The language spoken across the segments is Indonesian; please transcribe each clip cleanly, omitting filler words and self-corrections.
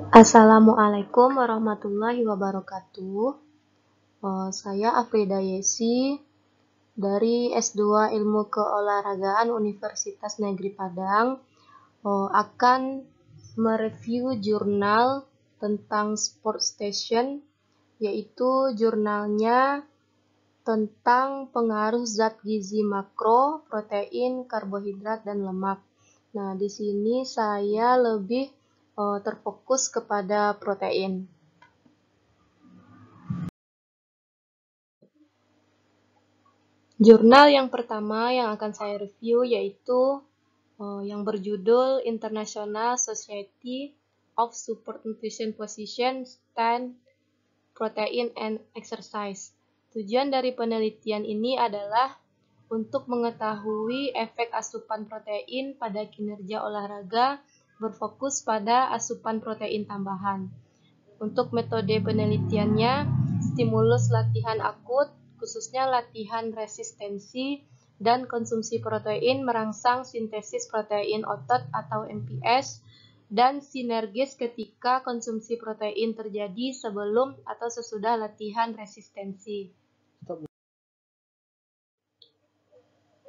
Assalamualaikum warahmatullahi wabarakatuh. Saya Afrida Yesi dari S2 Ilmu Keolahragaan Universitas Negeri Padang akan mereview jurnal tentang Sport Station, yaitu jurnalnya tentang pengaruh zat gizi makro, protein, karbohidrat, dan lemak. Nah, di sini saya lebih terfokus kepada protein. Jurnal yang pertama yang akan saya review yaitu yang berjudul International Society of Support Nutrition Position Stand Protein and Exercise. Tujuan dari penelitian ini adalah untuk mengetahui efek asupan protein pada kinerja olahraga berfokus pada asupan protein tambahan. Untuk metode penelitiannya, stimulus latihan akut, khususnya latihan resistensi dan konsumsi protein merangsang sintesis protein otot atau MPS, dan sinergis ketika konsumsi protein terjadi sebelum atau sesudah latihan resistensi.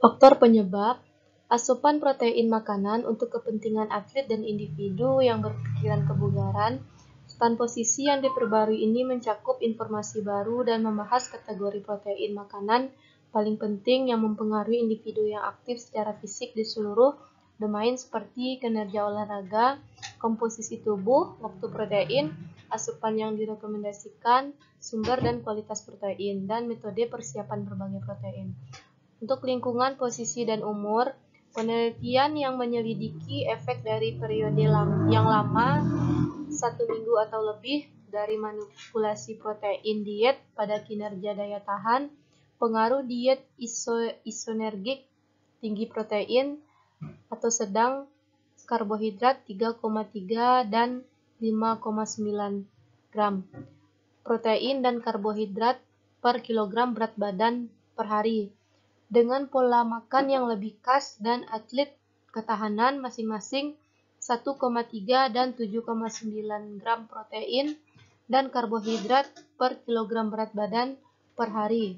Faktor penyebab: asupan protein makanan untuk kepentingan atlet dan individu yang berpikiran kebugaran. Stand posisi yang diperbarui ini mencakup informasi baru dan membahas kategori protein makanan paling penting yang mempengaruhi individu yang aktif secara fisik di seluruh domain seperti kinerja olahraga, komposisi tubuh, waktu protein, asupan yang direkomendasikan, sumber dan kualitas protein, dan metode persiapan berbagai protein. Untuk lingkungan, posisi, dan umur, penelitian yang menyelidiki efek dari periode yang lama, 1 minggu atau lebih, dari manipulasi protein diet pada kinerja daya tahan, pengaruh diet isoenergik, tinggi protein atau sedang, karbohidrat 3,3 dan 5,9 gram, protein dan karbohidrat per kilogram berat badan per hari, dengan pola makan yang lebih khas dan atlet ketahanan masing-masing 1,3 dan 7,9 gram protein dan karbohidrat per kilogram berat badan per hari.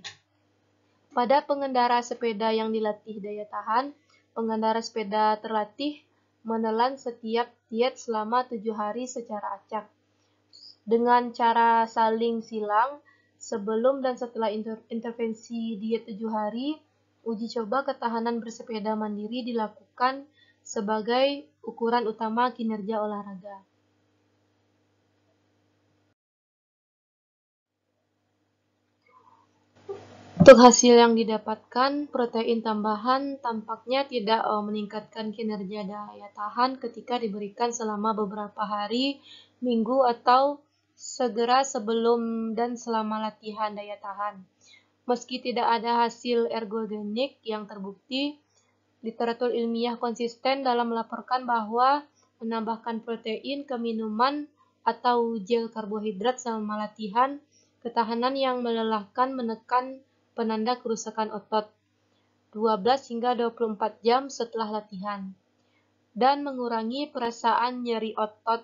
Pada pengendara sepeda yang dilatih daya tahan, pengendara sepeda terlatih menelan setiap diet selama 7 hari secara acak. Dengan cara saling silang, sebelum dan setelah intervensi diet 7 hari, uji coba ketahanan bersepeda mandiri dilakukan sebagai ukuran utama kinerja olahraga. Untuk hasil yang didapatkan, protein tambahan tampaknya tidak meningkatkan kinerja daya tahan ketika diberikan selama beberapa hari, minggu, atau segera sebelum dan selama latihan daya tahan. Meski tidak ada hasil ergogenik yang terbukti, literatur ilmiah konsisten dalam melaporkan bahwa menambahkan protein ke minuman atau gel karbohidrat selama latihan ketahanan yang melelahkan menekan penanda kerusakan otot 12 hingga 24 jam setelah latihan dan mengurangi perasaan nyeri otot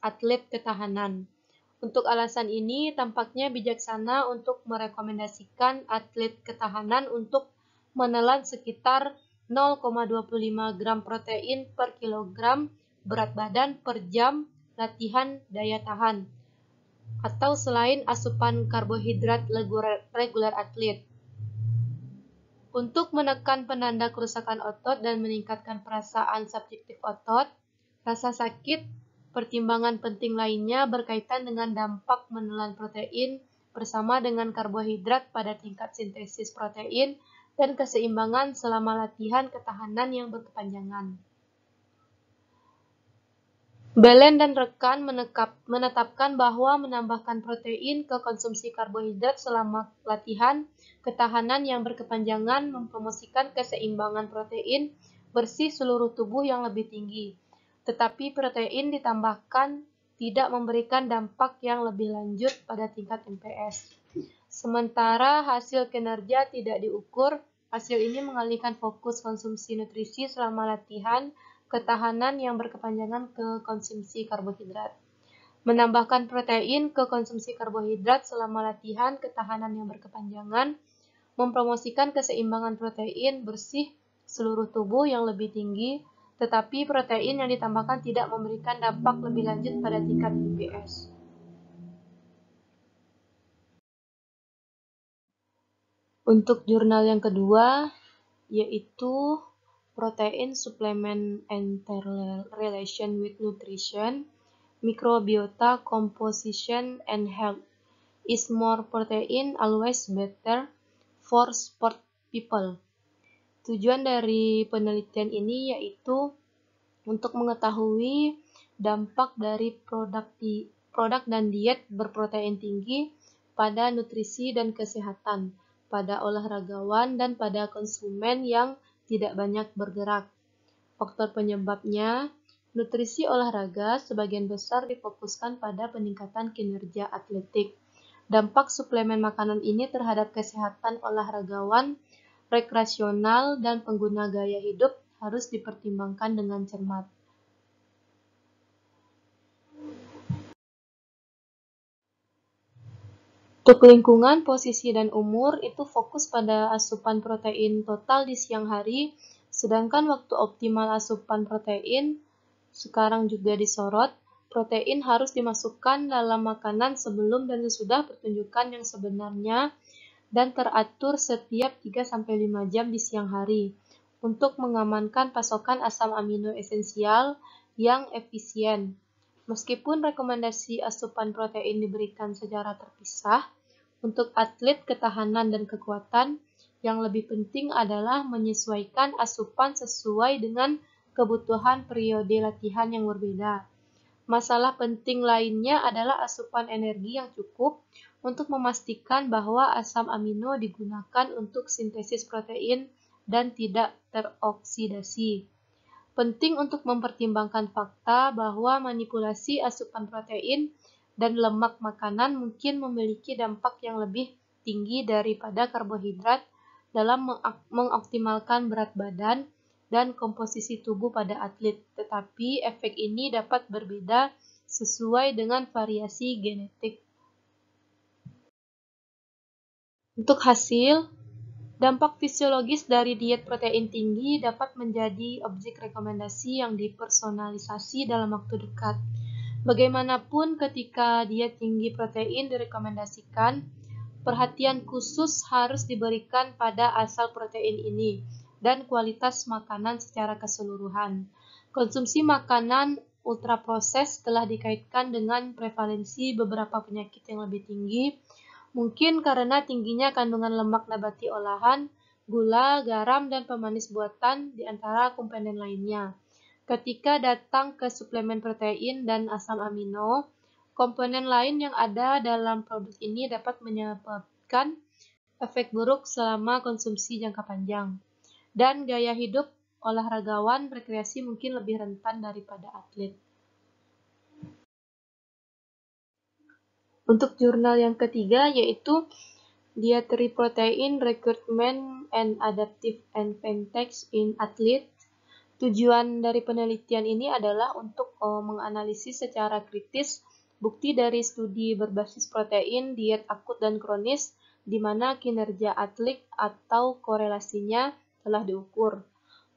atlet ketahanan. Untuk alasan ini, tampaknya bijaksana untuk merekomendasikan atlet ketahanan untuk menelan sekitar 0,25 gram protein per kilogram berat badan per jam latihan daya tahan, atau selain asupan karbohidrat reguler atlet. Untuk menekan penanda kerusakan otot dan meningkatkan perasaan subjektif otot, rasa sakit, pertimbangan penting lainnya berkaitan dengan dampak menelan protein bersama dengan karbohidrat pada tingkat sintesis protein dan keseimbangan selama latihan ketahanan yang berkepanjangan. Belen dan rekan menetapkan bahwa menambahkan protein ke konsumsi karbohidrat selama latihan ketahanan yang berkepanjangan mempromosikan keseimbangan protein bersih seluruh tubuh yang lebih tinggi. Tetapi protein ditambahkan tidak memberikan dampak yang lebih lanjut pada tingkat MPS. Sementara hasil kinerja tidak diukur, hasil ini mengalihkan fokus konsumsi nutrisi selama latihan ketahanan yang berkepanjangan ke konsumsi karbohidrat. Menambahkan protein ke konsumsi karbohidrat selama latihan ketahanan yang berkepanjangan, mempromosikan keseimbangan protein bersih seluruh tubuh yang lebih tinggi, tetapi protein yang ditambahkan tidak memberikan dampak lebih lanjut pada tingkat IBS. Untuk jurnal yang kedua, yaitu Protein Supplement and Relation with Nutrition, Microbiota Composition and Health. Is more protein always better for sport people? Tujuan dari penelitian ini yaitu untuk mengetahui dampak dari produk dan diet berprotein tinggi pada nutrisi dan kesehatan, pada olahragawan dan pada konsumen yang tidak banyak bergerak. Faktor penyebabnya, nutrisi olahraga sebagian besar difokuskan pada peningkatan kinerja atletik. Dampak suplemen makanan ini terhadap kesehatan olahragawan, rekreasional, dan pengguna gaya hidup harus dipertimbangkan dengan cermat. Untuk lingkungan, posisi, dan umur itu fokus pada asupan protein total di siang hari, sedangkan waktu optimal asupan protein sekarang juga disorot. Protein harus dimasukkan dalam makanan sebelum dan sesudah pertunjukan yang sebenarnya dan teratur setiap 3-5 jam di siang hari untuk mengamankan pasokan asam amino esensial yang efisien. Meskipun rekomendasi asupan protein diberikan secara terpisah, untuk atlet ketahanan dan kekuatan, yang lebih penting adalah menyesuaikan asupan sesuai dengan kebutuhan periode latihan yang berbeda. Masalah penting lainnya adalah asupan energi yang cukup untuk memastikan bahwa asam amino digunakan untuk sintesis protein dan tidak teroksidasi. Penting untuk mempertimbangkan fakta bahwa manipulasi asupan protein dan lemak makanan mungkin memiliki dampak yang lebih tinggi daripada karbohidrat dalam mengoptimalkan berat badan dan komposisi tubuh pada atlet, tetapi efek ini dapat berbeda sesuai dengan variasi genetik. Untuk hasil, dampak fisiologis dari diet protein tinggi dapat menjadi objek rekomendasi yang dipersonalisasi dalam waktu dekat. Bagaimanapun, ketika diet tinggi protein direkomendasikan, perhatian khusus harus diberikan pada asal protein ini dan kualitas makanan secara keseluruhan. Konsumsi makanan ultraproses telah dikaitkan dengan prevalensi beberapa penyakit yang lebih tinggi, mungkin karena tingginya kandungan lemak nabati olahan, gula, garam, dan pemanis buatan di antara komponen lainnya. Ketika datang ke suplemen protein dan asam amino, komponen lain yang ada dalam produk ini dapat menyebabkan efek buruk selama konsumsi jangka panjang. Dan gaya hidup olahragawan rekreasi mungkin lebih rentan daripada atlet. Untuk jurnal yang ketiga yaitu Dietary Protein Recruitment and Adaptive Advantage in Athlete. Tujuan dari penelitian ini adalah untuk menganalisis secara kritis bukti dari studi berbasis protein, diet akut dan kronis, di mana kinerja atlet atau korelasinya telah diukur.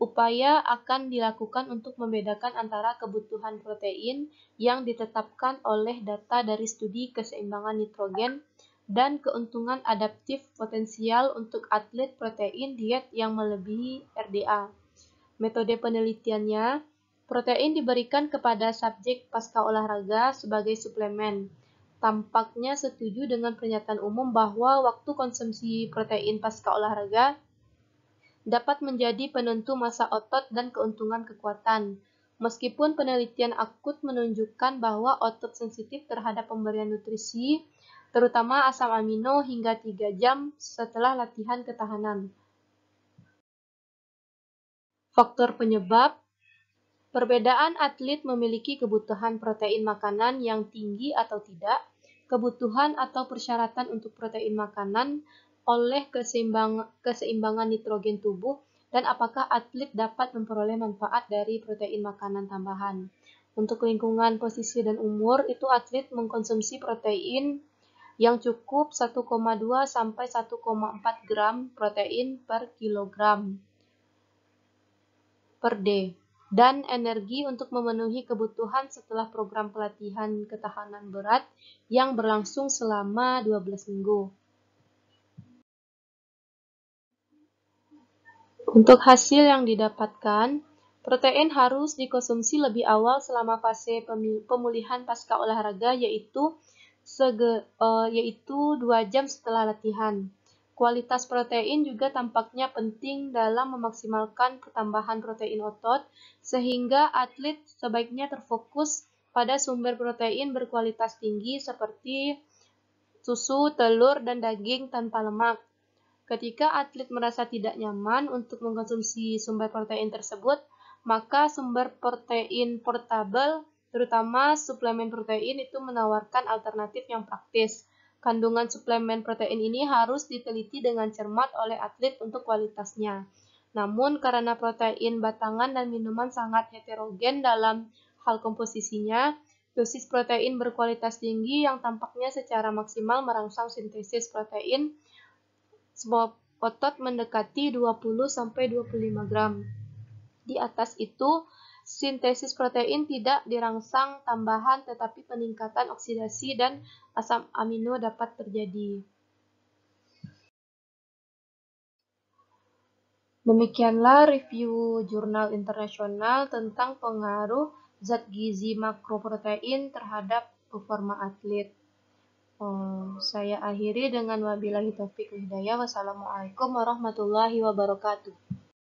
Upaya akan dilakukan untuk membedakan antara kebutuhan protein yang ditetapkan oleh data dari studi keseimbangan nitrogen dan keuntungan adaptif potensial untuk atlet protein diet yang melebihi RDA. Metode penelitiannya, protein diberikan kepada subjek pasca olahraga sebagai suplemen. Tampaknya setuju dengan pernyataan umum bahwa waktu konsumsi protein pasca olahraga dapat menjadi penentu massa otot dan keuntungan kekuatan. Meskipun penelitian akut menunjukkan bahwa otot sensitif terhadap pemberian nutrisi, terutama asam amino hingga 3 jam setelah latihan ketahanan. Faktor penyebab, perbedaan atlet memiliki kebutuhan protein makanan yang tinggi atau tidak, kebutuhan atau persyaratan untuk protein makanan oleh keseimbangan nitrogen tubuh, dan apakah atlet dapat memperoleh manfaat dari protein makanan tambahan. Untuk lingkungan, posisi, dan umur, itu atlet mengkonsumsi protein yang cukup 1,2 sampai 1,4 gram protein per kilogram per day, dan energi untuk memenuhi kebutuhan setelah program pelatihan ketahanan berat yang berlangsung selama 12 minggu. Untuk hasil yang didapatkan, protein harus dikonsumsi lebih awal selama fase pemulihan pasca olahraga, yaitu 2 jam setelah latihan. Kualitas protein juga tampaknya penting dalam memaksimalkan pertambahan protein otot, sehingga atlet sebaiknya terfokus pada sumber protein berkualitas tinggi seperti susu, telur, dan daging tanpa lemak. Ketika atlet merasa tidak nyaman untuk mengkonsumsi sumber protein tersebut, maka sumber protein portabel, terutama suplemen protein, itu menawarkan alternatif yang praktis. Kandungan suplemen protein ini harus diteliti dengan cermat oleh atlet untuk kualitasnya. Namun, karena protein batangan dan minuman sangat heterogen dalam hal komposisinya, dosis protein berkualitas tinggi yang tampaknya secara maksimal merangsang sintesis protein semua otot mendekati 20-25 gram. Di atas itu, sintesis protein tidak dirangsang tambahan, tetapi peningkatan oksidasi dan asam amino dapat terjadi. Demikianlah review jurnal internasional tentang pengaruh zat gizi makroprotein terhadap performa atlet. Saya akhiri dengan wabillahi taufiq wal hidayah. Wassalamualaikum warahmatullahi wabarakatuh.